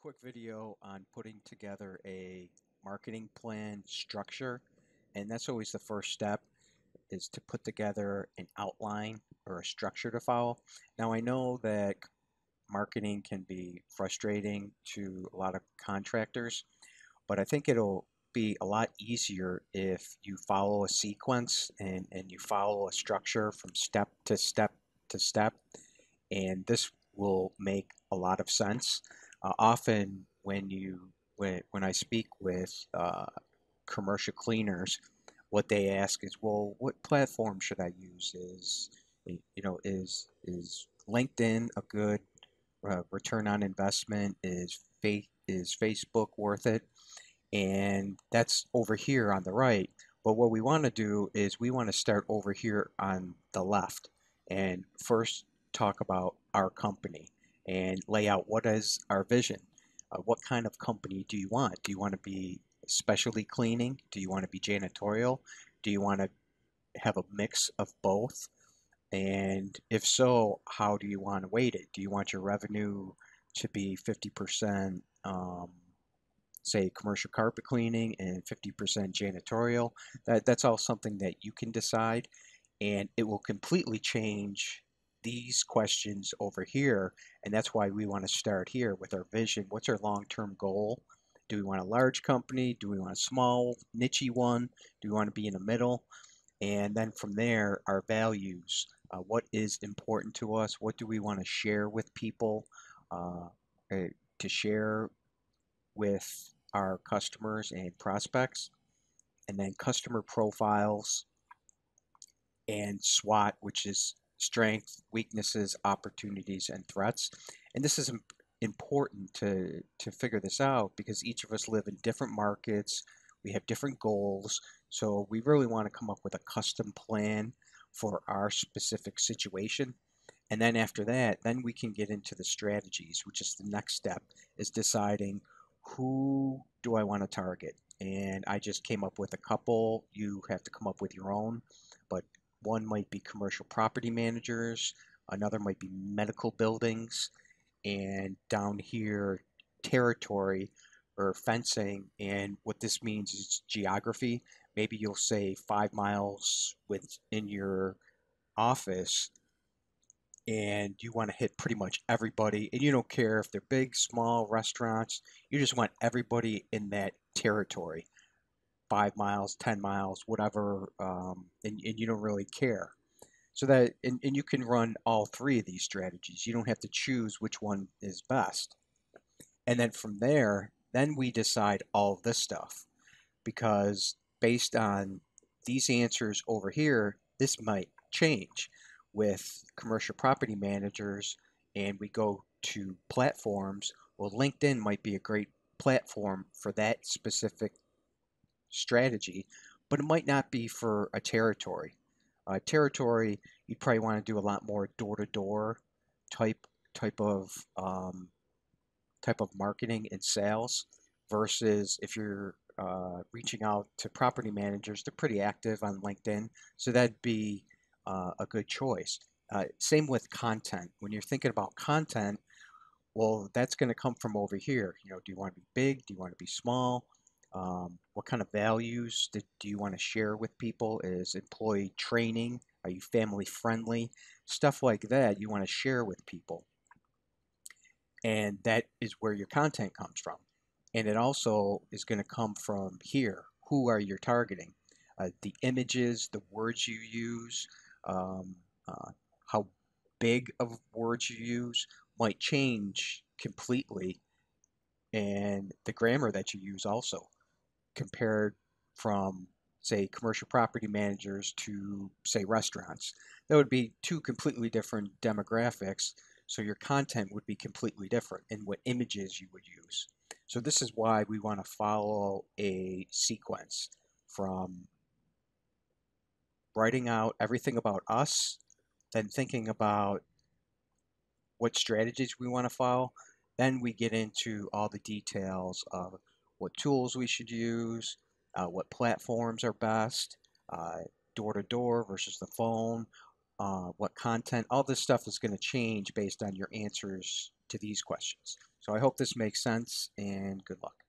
quick video on putting together a marketing plan structure, and that's always the first step is to put together an outline or a structure to follow. Now, I know that marketing can be frustrating to a lot of contractors, but I think it'll be a lot easier if you follow a sequence and you follow a structure from step to step to step, and this will make a lot of sense. Often, when I speak with commercial cleaners, what they ask is, "Well, what platform should I use? Is LinkedIn a good return on investment? Is Facebook worth it?" And that's over here on the right. But what we want to do is we want to start over here on the left and first talk about our company and lay out what is our vision. What kind of company do you want? Do you want to be specialty cleaning? Do you want to be janitorial? Do you want to have a mix of both? And if so, how do you want to weight it? Do you want your revenue to be 50% say commercial carpet cleaning and 50% janitorial? That's all something that you can decide, and it will completely change these questions over here. And that's why we want to start here with our vision. What's our long-term goal? Do we want a large company? Do we want a small, niche one? Do we want to be in the middle? And then from there, our values. What is important to us? What do we want to share with people? Uh, to share with our customers and prospects, and then customer profiles and SWOT, which is strength, weaknesses, opportunities, and threats. And this is important to figure this out because each of us live in different markets. We have different goals. So we really want to come up with a custom plan for our specific situation. And then after that, then we can get into the strategies, which is the next step, is deciding who do I want to target. And I just came up with a couple. You have to come up with your own, but one might be commercial property managers, another might be medical buildings, and down here, territory or fencing. And what this means is geography. Maybe you'll say 5 miles within your office and you want to hit pretty much everybody, and you don't care if they're big, small restaurants, you just want everybody in that territory, 5 miles, 10 miles, whatever, and you don't really care. So that, and you can run all three of these strategies. You don't have to choose which one is best. And then from there, then we decide all of this stuff because based on these answers over here, this might change with commercial property managers and we go to platforms. Well, LinkedIn might be a great platform for that specific strategy, but it might not be for a territory. A territory, you'd probably want to do a lot more door-to-door type type of um, type of marketing and sales versus if you're reaching out to property managers, they're pretty active on LinkedIn, so that'd be a good choice. Same with content. When you're thinking about content, well, that's going to come from over here. Do you want to be big? Do you want to be small? What kind of values do you want to share with people? Is employee training? Are you family friendly? Stuff like that you want to share with people. And that is where your content comes from. And it also is going to come from here. Who are you targeting? The images, the words you use, um, how big of words you use might change completely, and the grammar that you use also compared from say commercial property managers to say restaurants. That would be two completely different demographics, so your content would be completely different in what images you would use. So this is why we want to follow a sequence from writing out everything about us, then thinking about what strategies we want to follow. Then we get into all the details of what tools we should use, what platforms are best, door to door versus the phone, what content. All this stuff is going to change based on your answers to these questions. So I hope this makes sense, and good luck.